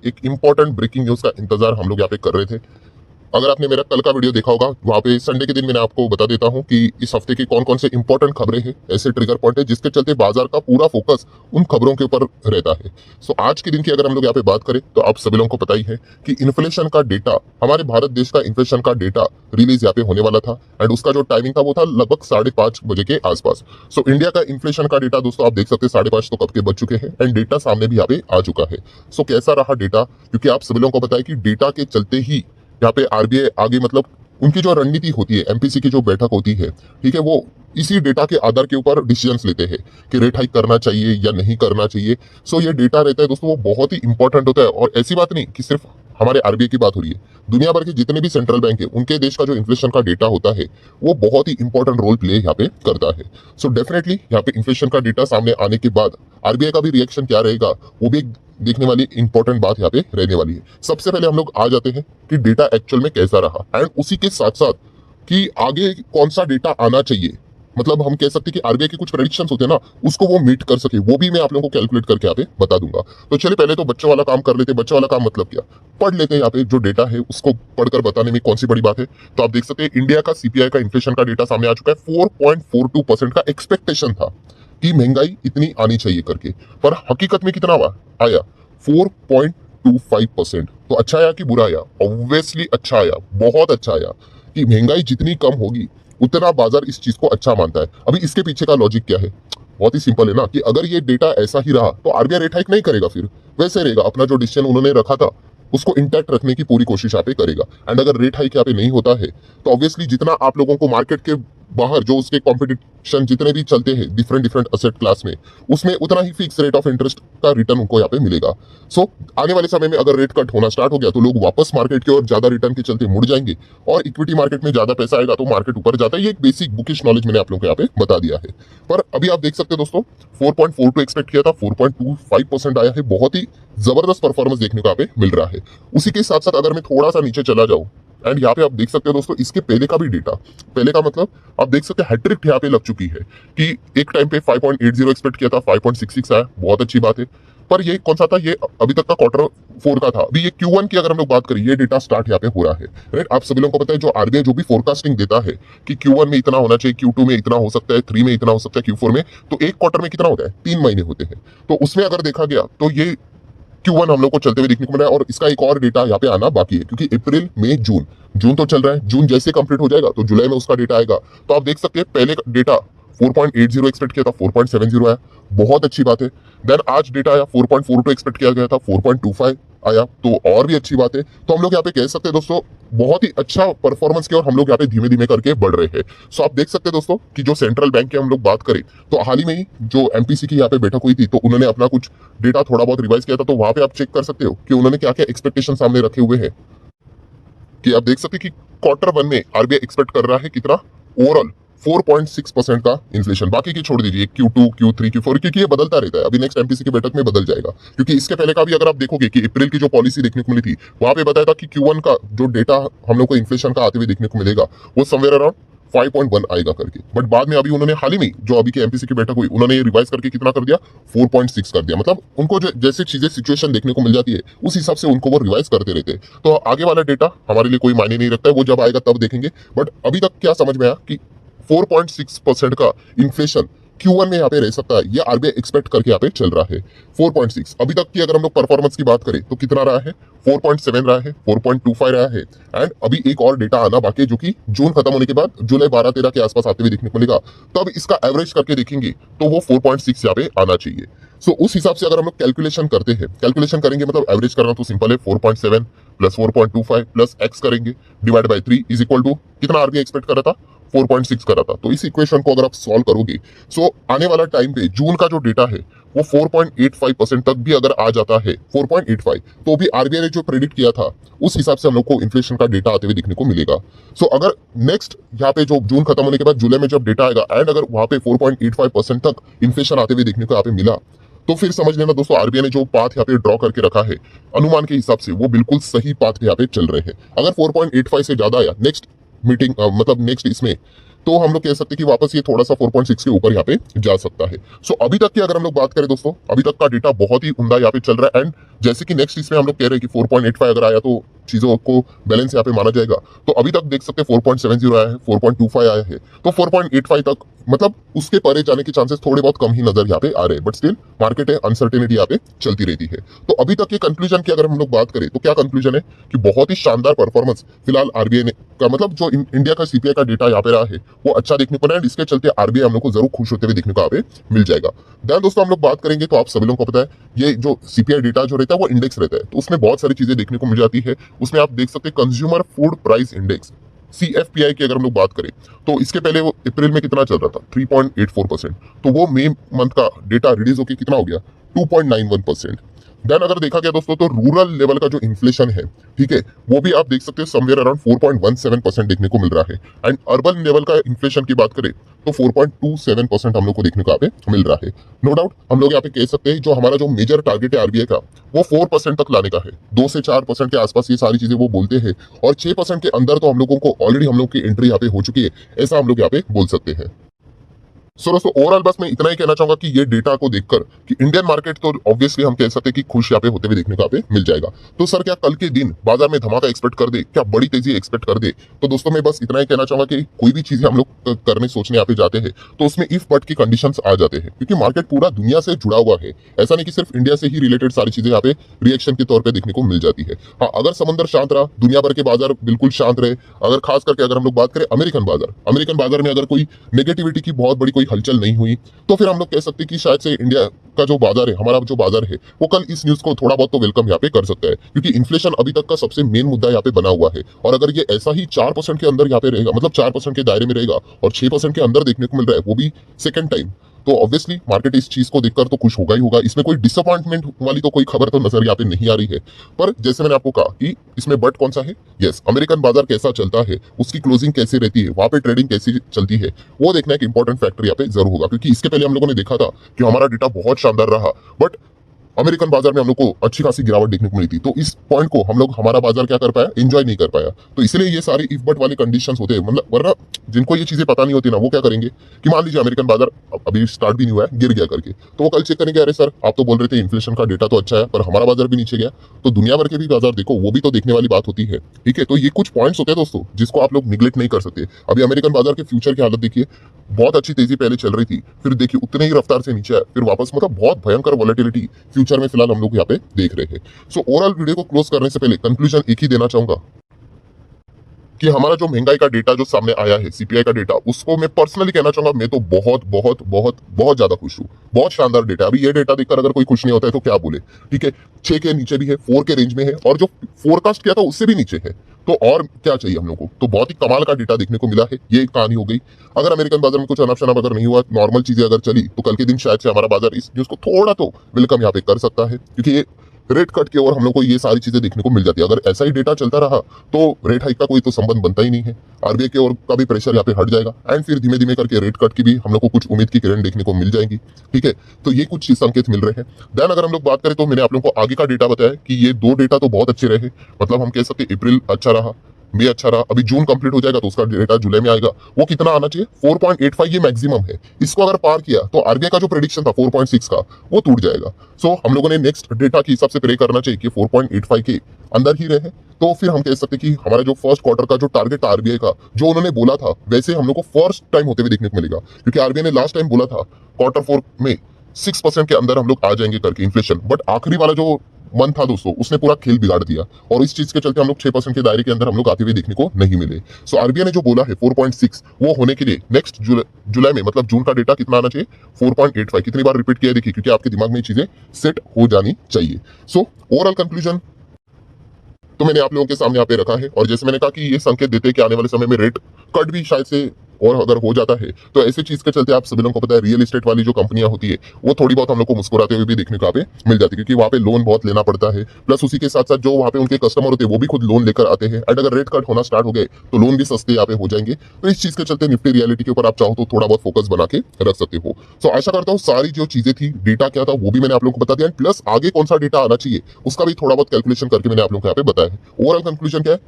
एक important breaking news का इंतजार हम लोग यहाँ पे कर रहे थे। अगर आपने मेरा कल का वीडियो देखा होगा, वहां पे संडे के दिन मैंने आपको बता देता हूं कि इस हफ्ते की कौन कौन से इंपॉर्टेंट खबरें हैं, ऐसे ट्रिगर पॉइंट है जिसके चलते बाजार का पूरा फोकस उन खबरों के ऊपर रहता है। सो आज के दिन की अगर हम लोग यहाँ पे बात करें तो आप सभी लोगों को पता ही है कि इन्फ्लेशन का डेटा, हमारे भारत देश का इन्फ्लेशन का डेटा रिलीज यहाँ पे होने वाला था एंड उसका जो टाइमिंग था वो था लगभग 5:30 बजे के आसपास। सो इंडिया का इन्फ्लेशन का डेटा दोस्तों आप देख सकते हैं 5:30 तो कब के बज चुके हैं एंड डेटा सामने भी यहाँ पे आ चुका है। सो कैसा रहा डेटा, क्योंकि आप सभी लोगों को पता है कि डेटा के चलते ही यहाँ पे आरबीआई आगे, मतलब उनकी जो रणनीति होती है, एमपीसी की जो बैठक होती है, ठीक है, वो इसी डेटा के आधार के ऊपर डिसीजंस लेते हैं कि रेट हाइक करना चाहिए या नहीं करना चाहिए। सो ये डेटा रहता है दोस्तों, वो बहुत ही इंपॉर्टेंट होता है। और ऐसी बात नहीं कि सिर्फ हमारे आरबीआई की बात हो रही है, दुनिया भर के जितने भी सेंट्रल बैंक है उनके देश का जो इन्फ्लेशन का डेटा होता है वो बहुत ही इंपॉर्टेंट रोल प्ले यहाँ पे करता है। सो डेफिनेटली यहाँ पे इन्फ्लेशन का डेटा सामने आने के बाद आरबीआई का भी रिएक्शन क्या रहेगा वो भी एक देखने वाली इंपॉर्टेंट बात यहाँ पे रहने वाली है। सबसे पहले हम लोग आ जाते हैं कि डेटा एक्चुअल में कैसा रहा एंड उसी के साथ साथ कि आगे कौन सा डेटा आना चाहिए, मतलब हम कह सकते हैं कि आरबीआई के कुछ प्रेडिक्शंस होते हैं ना, उसको वो मीट कर सके, वो भी मैं आप लोगों को कैलकुलेट करके यहाँ पे बता दूंगा। तो चलिए पहले तो बच्चों वाला काम कर लेते हैं। बच्चों वाला काम मतलब क्या, पढ़ लेते हैं यहाँ पे जो डेटा है उसको पढ़कर बताने में कौन सी बड़ी बात है। तो आप देख सकते हैं इंडिया का सीपीआई का इन्फ्लेशन का डेटा सामने आ चुका है। 4.42% का एक्सपेक्टेशन था कि महंगाई इतनी आनी चाहिए करके, पर हकीकत में कितना आया 4.25%। तो अच्छा आया कि बुरा आया? ऑब्वियसली अच्छा आया, बहुत अच्छा आया। कि महंगाई जितनी कम होगी उतना बाजार इस चीज को अच्छा मानता है। अभी इसके पीछे का लॉजिक क्या है, बहुत ही सिंपल है ना, कि अगर ये डेटा ऐसा ही रहा तो आरबीआई रेट हाइक नहीं करेगा, फिर वैसे रहेगा, अपना जो डिसीजन उन्होंने रखा था उसको इंटैक्ट रखने की पूरी कोशिश यहाँ पे करेगा। एंड अगर रेट हाइक यहाँ पे नहीं होता है तो ऑब्वियसली जितना आप लोगों को मार्केट के बाहर जो उसके कंपटीशन जितने भी चलते हैं डिफरेंट डिफरेंट असेट क्लास में, उसमें उतना ही फिक्स रेट ऑफ इंटरेस्ट का रिटर्न उनको यहाँ पे मिलेगा। सो आने वाले समय में अगर रेट कट होना स्टार्ट हो गया तो लोग वापस मार्केट की ओर ज्यादा रिटर्न के चलते मुड़ जाएंगे और इक्विटी मार्केट में ज्यादा पैसा आएगा तो मार्केट ऊपर जाता है। ये एक बेसिक बुकिश नॉलेज मैंने आप लोगों को यहाँ पे बता दिया है। पर अभी आप देख सकते हैं दोस्तों 4.42 एक्सपेक्ट किया था, 4.25% आया है। बहुत ही जबरदस्त परफॉर्मेंस देखने को यहाँ पे मिल रहा है। उसी के साथ साथ अगर मैं थोड़ा सा नीचे चला जाऊं एंड यहाँ पे आप देख सकते हो दोस्तों इसके पहले का भी डेटा, पहले का मतलब आप देख सकते हैं हैट्रिक यहाँ पे लग चुकी है कि एक टाइम पे 5.80 एक्सपेक्ट किया था, 5.66 आया, बहुत अच्छी बात है। पर ये कौन सा था, ये अभी तक का Q4 का था। अभी ये Q1 की अगर हम लोग बात करें, ये डेटा स्टार्ट यहाँ पे हो रहा है, राइट। आप सभी लोगों को पता है जो आरबीआई जो भी फोरकास्टिंग देता है कि Q1 में इतना होना चाहिए, Q2 में इतना हो सकता है, 3 में इतना हो सकता है, Q4 में, तो एक क्वार्टर में कितना होता है, 3 महीने होते हैं। तो उसमें अगर देखा गया तो ये Q1 हम लोग को चलते हुए देखने को मिला है और इसका एक और डेटा यहाँ पे आना बाकी है, क्योंकि अप्रैल मई जून तो चल रहा है, जून जैसे कंप्लीट हो जाएगा तो जुलाई में उसका डेटा आएगा। तो आप देख सकते हैं पहले डेटा 4.80 एक्सपेक्ट किया था, 4.70 आया, बहुत अच्छी बात है। देन आज डेटा आया 4.42 एक्सपेक्ट किया गया था, 4.25 आया, तो और भी अच्छी बात है। तो हम लोग यहाँ पे कह सकते हैं दोस्तों बहुत ही अच्छा परफॉर्मेंस की और हम लोग यहाँ पे धीमे धीमे करके बढ़ रहे हैं। सो आप देख सकते हैं दोस्तों कि जो सेंट्रल बैंक की हम लोग बात करें तो हाल ही में ही जो एमपीसी की यहाँ पे बैठक हुई थी तो उन्होंने अपना कुछ डेटा थोड़ा बहुत रिवाइज किया था। तो वहां पे आप चेक कर सकते हो कि उन्होंने क्या क्या एक्सपेक्टेशन सामने रखे हुए हैं। कि आप देख सकते हैं कि Q1 में आरबीआई एक्सपेक्ट कर रहा है कितना, ओवरऑल 4.6% का इन्फ्लेशन। बाकी की छोड़ दीजिए Q2 Q3 Q4, क्योंकि ये बदलता रहता है, अभी नेक्स्ट एमपीसी की बैठक में बदल जाएगा। क्योंकि इसके पहले का भी अगर आप देखोगे कि अप्रैल की जो पॉलिसी देखने को मिली थी वहां पे बताया था कि Q1 का जो डेटा हम लोग को इन्फ्लेशन का आते हुए देखने को मिलेगा वो समवेयर अराउंड 5.1 आएगा करके। बट बाद में अभी उन्होंने हाल ही में जो अभी की एमपीसी की बैठक हुई उन्होंने ये रिवाइज करके कितना कर दिया, 4.6 कर दिया। मतलब उनको जैसे चीजें सिचुएशन देखने को मिल जाती है उस हिसाब से उनको वो रिवाइज करते रहते हैं। तो आगे वाला डेटा हमारे लिए कोई मायने नहीं रखता है, वो जब आएगा तब देखेंगे। बट अभी तक क्या समझ में आया कि 4.6% का इन्फ्लेशन Q1 में यहाँ पे रह सकता है, ये आरबीआई एक्सपेक्ट करके यहाँ पे चल रहा है 4.6। अभी तक की अगर हम लोग परफॉर्मेंस की बात करें तो कितना रहा है, 4.7 रहा है, 4.25 रहा है। एंड अभी एक और डेटा आना बाकी है जो कि जून खत्म होने के बाद जुलाई 12-13 के आसपास आते हुए देखने को मिलेगा। तब इसका एवरेज करके देखेंगे तो वो 4.6 यहाँ पे आना चाहिए। सो उस हिसाब से अगर हम लोग कैलकुलेशन करते हैं, कैलकुलेशन करेंगे मतलब एवरेज करना तो सिंपल है, 4.7 प्लस 4.25 प्लस एक्स करेंगे divide by 3 is equal to कितना आरबीआई एक्सपेक्ट कर रहा था, 4.6 कर रहा था। तो इस इक्वेशन को अगर आप सॉल्व करोगे सो आने वाला टाइम पे जून का जो डेटा है वो 4.85% तक भी अगर आ जाता है, 4.85, तो भी आरबीआई ने जो प्रेडिक्ट किया था उस हिसाब से हम लोग को इन्फ्लेशन का डेटा आते हुए देखने को मिलेगा। सो अगर नेक्स्ट यहाँ पे जो जून खत्म होने के बाद जुलाई में जब डेटा आएगा एंड अगर वहां पे 4.85% तक इन्फ्लेशन आते हुए देखने को यहाँ पे मिला तो फिर समझ लेना दोस्तों आरबीआई ने जो पाथ यहाँ पे ड्रॉ करके रखा है अनुमान के हिसाब से वो बिल्कुल सही पाथ पे यहाँ पे चल रहे हैं। अगर 4.85 से ज्यादा आया नेक्स्ट मीटिंग मतलब नेक्स्ट इसमें तो हम लोग कह सकते हैं कि वापस ये थोड़ा सा 4.6 के ऊपर यहाँ पे जा सकता है। सो अभी तक की अगर हम लोग बात करें दोस्तों, अभी तक का डेटा बहुत ही उम्दा यहाँ पे चल रहा है। एंड जैसे कि नेक्स्ट इसमें हम लोग कह रहे हैं कि 4.85 अगर आया तो चीजों को बैलेंस यहाँ पे माना जाएगा। तो अभी तक देख सकते हैं 4.70 आया है, 4.25 आया है, तो 4.85 तक मतलब उसके परे जाने के चांसेस थोड़े बहुत कम ही नजर यहाँ पे आ रहे हैं। बट स्टिल मार्केट है, अनसर्टेनिटी यहाँ पे चलती रहती है। तो अभी तक के कंक्लूजन की अगर हम लोग बात करें तो क्या कंक्लूजन है कि बहुत ही शानदार परफॉर्मेंस फिलहाल आरबीआई ने का मतलब जो इंडिया का सीपीआई का डेटा यहाँ पे रहा है वो अच्छा देखने को रहा है। इसके चलते आरबीआई हम लोग को जरूर खुश होते हुए देखने को यहाँ पे मिल जाएगा। देन दोस्तों हम लोग बात करेंगे तो आप सभी लोगों को पता है ये जो सीपीआई डेटा जो रहता है वो इंडेक्स रहता है, तो उसमें बहुत सारी चीजें देखने को मिल जाती है। उसमें आप देख सकते हैं कंज्यूमर फूड प्राइस इंडेक्स सीएफपीआई की अगर हम लोग बात करें तो इसके पहले वो अप्रैल में कितना चल रहा था 3.84%, तो वो मई मंथ का डेटा रिलीज होकर कितना हो गया 2.91%। देन अगर देखा गया दोस्तों तो रूरल लेवल का जो इन्फ्लेशन है, ठीक है, वो भी आप देख सकते हो समवेयर अराउंड 4.17% देखने को मिल रहा है। एंड अर्बन लेवल का इन्फ्लेशन की बात करें तो 4.27% हम लोग को देखने को यहाँ पे मिल रहा है। नो डाउट हम लोग यहाँ पे कह सकते हैं जो हमारा जो मेजर टारगेट है आरबीआई का वो 4% तक लाने का है। 2 से 4% के आसपास ये सारी चीजें वो बोलते हैं, और 6% के अंदर तो हम लोगों को ऑलरेडी हम लोग की एंट्री यहाँ पे हो चुकी है, ऐसा हम लोग यहाँ पे बोल सकते हैं। सो दोस्तों ओवरऑल बस मैं इतना ही कहना चाहूंगा कि ये डेटा को देखकर कि इंडियन मार्केट तो ऑब्वियसली हम कह सकते हैं कि खुश यहाँ पे होते हुए देखने को यहाँ पे मिल जाएगा। तो सर क्या कल के दिन बाजार में धमाका एक्सपेक्ट कर दे, क्या बड़ी तेजी एक्सपेक्ट कर दे? तो दोस्तों मैं बस इतना ही कहना चाहूंगा कि कोई भी चीजें हम लोग करने सोचने यहाँ पे जाते हैं तो उसमें इफ बट की कंडीशंस आ जाते हैं, क्योंकि मार्केट पूरा दुनिया से जुड़ा हुआ है। ऐसा नहीं कि सिर्फ इंडिया से ही रिलेटेड सारी चीजें यहाँ पे रिएक्शन के तौर पर देखने को मिल जाती है। हाँ, अगर समंदर शांत रहा, दुनिया भर के बाजार बिल्कुल शांत रहे, अगर खास करके अगर हम लोग बात करें अमेरिकन बाजार में अगर कोई नेगेटिविटी की बहुत बड़ी कोई हलचल नहीं हुई तो फिर हम लोग कह सकते हैं कि शायद से इंडिया का जो बाजार है, हमारा जो बाजार है, वो कल इस न्यूज को थोड़ा बहुत तो वेलकम यहाँ पे कर सकता है, क्योंकि इन्फ्लेशन अभी तक का सबसे मेन मुद्दा यहाँ पे बना हुआ है। और अगर ये ऐसा ही 4% के अंदर यहाँ पे रहेगा, मतलब 4% के दायरे में रहेगा और 6% के अंदर देखने को मिल रहा है वो भी सेकंड टाइम, तो ऑब्वियसली मार्केट इस चीज को देखकर तो खुश होगा ही होगा। इसमें कोई डिसअपॉइंटमेंट वाली तो कोई खबर तो नजर यहाँ पे नहीं आ रही है। पर जैसे मैंने आपको कहा कि इसमें बट कौन सा है, यस, अमेरिकन बाजार कैसा चलता है, उसकी क्लोजिंग कैसे रहती है, वहां पे ट्रेडिंग कैसी चलती है, वो देखना एक इंपॉर्टेंट फैक्टर यहाँ पे जरूर होगा। क्योंकि इसके पहले हम लोगों ने देखा था कि हमारा डेटा बहुत शानदार रहा, बट अमेरिकन बाजार में हम लोग को अच्छी खासी गिरावट देखने को मिली थी। तो इस पॉइंट को हम लोग हमारा बाजार क्या कर पाया, एंजॉय नहीं कर पाया। तो इसलिए ये सारे इफ बट वाले कंडीशंस होते हैं, मतलब वरना जिनको ये चीजें पता नहीं होती ना वो क्या करेंगे कि मान लीजिए अमेरिकन बाजार अभी स्टार्ट भी नहीं हुआ है, गिर गया करके, तो वो कल चेक करेंगे अरे सर आप तो बोल रहे थे इन्फ्लेशन का डेटा तो अच्छा है पर हमारा बाजार भी नीचे गया, तो दुनिया भर के भी बाजार देखो, वो भी तो देखने वाली बात होती है। ठीक है, तो ये कुछ पॉइंट्स होते हैं दोस्तों जिसको आप लोग निगलेक्ट नहीं कर सकते। अभी अमेरिकन बाजार के फ्यूचर की हालत देखिए, बहुत अच्छी तेजी पहले चल रही थी, फिर देखिए उतने ही रफ्तार से नीचे आया, फिर वापस, मतलब बहुत भयंकर वॉलेटिलिटी फ्यूचर में फिलहाल हम लोग यहाँ पे देख रहे हैं। सो ओवरऑल वीडियो को क्लोज करने से पहले कंक्लूजन एक ही देना चाहूंगा कि हमारा जो महंगाई का डेटा जो सामने आया है, सीपीआई का डेटा, उसको मैं पर्सनली कहना चाहूंगा मैं तो बहुत बहुत बहुत बहुत ज्यादा खुश हूँ। बहुत शानदार डेटा। अभी ये डेटा देखकर अगर कोई खुश नहीं होता है तो क्या बोले। ठीक है, 6 के नीचे भी है, 4 के रेंज में है, और जो फोरकास्ट किया था उससे भी नीचे है, तो और क्या चाहिए हम लोग को। तो बहुत ही कमाल का डेटा देखने को मिला है, ये एक कहानी हो गई। अगर अमेरिकन बाजार में कुछ अनाप शनाप अगर नहीं हुआ, नॉर्मल चीजें अगर चली, तो कल के दिन शायद से हमारा बाजार इस न्यूज को थोड़ा तो वेलकम यहाँ पे कर सकता है, क्योंकि ये रेट कट की ओर हम लोग को ये सारी चीजें देखने को मिल जाती है। अगर ऐसा ही डेटा चलता रहा तो रेट हाइक का कोई तो संबंध बनता ही नहीं है, आरबीआई की ओर का भी प्रेशर यहाँ पे हट जाएगा, एंड फिर धीमे धीमे करके रेट कट की भी हम लोग को कुछ उम्मीद की किरण देखने को मिल जाएंगी। ठीक है, तो ये कुछ संकेत मिल रहे हैं। देन अगर हम लोग बात करें तो मैंने आप लोगों को आगे का डेटा बताया कि ये 2 डेटा तो बहुत अच्छे रहे, मतलब हम कह सकते अप्रैल अच्छा रहा, मई अच्छा रहा, अभी जून कंप्लीट हो जाएगा तो उसका डेटा जुलाई में आएगा। वो कितना आना चाहिए, 4.85, ये मैक्सिमम है। इसको अगर पार किया तो आरबीआई का जो प्रेडिक्शन था 4.6 का वो टूट जाएगा। सो हम लोगों ने नेक्स्ट डेटा के हिसाब से प्रे करना चाहिए कि 4.85 के अंदर ही रहे, तो फिर हम कह सकते हैं कि हमारा जो फर्स्ट क्वार्टर का जो टारगेट था आरबीआई का, जो उन्होंने बोला था, वैसे हम लोग को फर्स्ट टाइम होते हुए देखने को मिलेगा। क्योंकि आरबीआई ने लास्ट टाइम बोला था Q4 में 6% के अंदर हम लोग आ जाएंगे करके इन्फ्लेशन, बट आखिरी वाला जो मन था दोस्तों उसने पूरा खेल बिगाड़ दिया, और इस चीज के चलते हम लोग 6% के दायरे के अंदर हम लोग आते हुए देखने को नहीं मिले। सो आरबीआई ने जो बोला है 4.6, वो होने के लिए नेक्स्ट जुलाई में, मतलब जून का डेटा कितना आना चाहिए, 4.85। कितनी बार रिपीट किया देखिए, क्योंकि आपके दिमाग में ये चीजें सेट हो जानी चाहिए। सो ओवरऑल कंक्लूजन तो मैंने आप लोगों के सामने यहाँ पे रखा है, और जैसे मैंने कहा कि ये संकेत देते हैं कि आने वाले समय में रेट कट भी शायद से और अगर हो जाता है तो ऐसे चीज के चलते आप सभी लोगों को पता है रियल एस्टेट वाली जो कंपनियां होती है वो थोड़ी बहुत हम लोग को मुस्कुराते हुए भी देखने को यहाँ पे मिल जाती है, क्योंकि वहाँ पे लोन बहुत लेना पड़ता है। प्लस उसी के साथ साथ जो वहाँ पे उनके कस्टमर होते हैं वो भी खुद लोन लेकर आते हैं, एंड अगर रेट कट होना स्टार्ट हो गए तो लोन भी सस्ते यहाँ पे हो जाएंगे। तो इस चीज के चलते निफ्टी रियलिटी के ऊपर आप चाहो तो थोड़ा बहुत फोकस बना के रख सकते हो। सो आशा करता हूँ सारी जो चीजें थी, डेटा क्या था वो भी मैंने आप लोगों को बता दिया, प्लस आगे कौन सा डेटा आना चाहिए उसका भी थोड़ा बहुत कैलकुलेशन करके मैंने आप लोगों को यहाँ पे बताया है। ओवरऑल कंक्लूजन क्या है,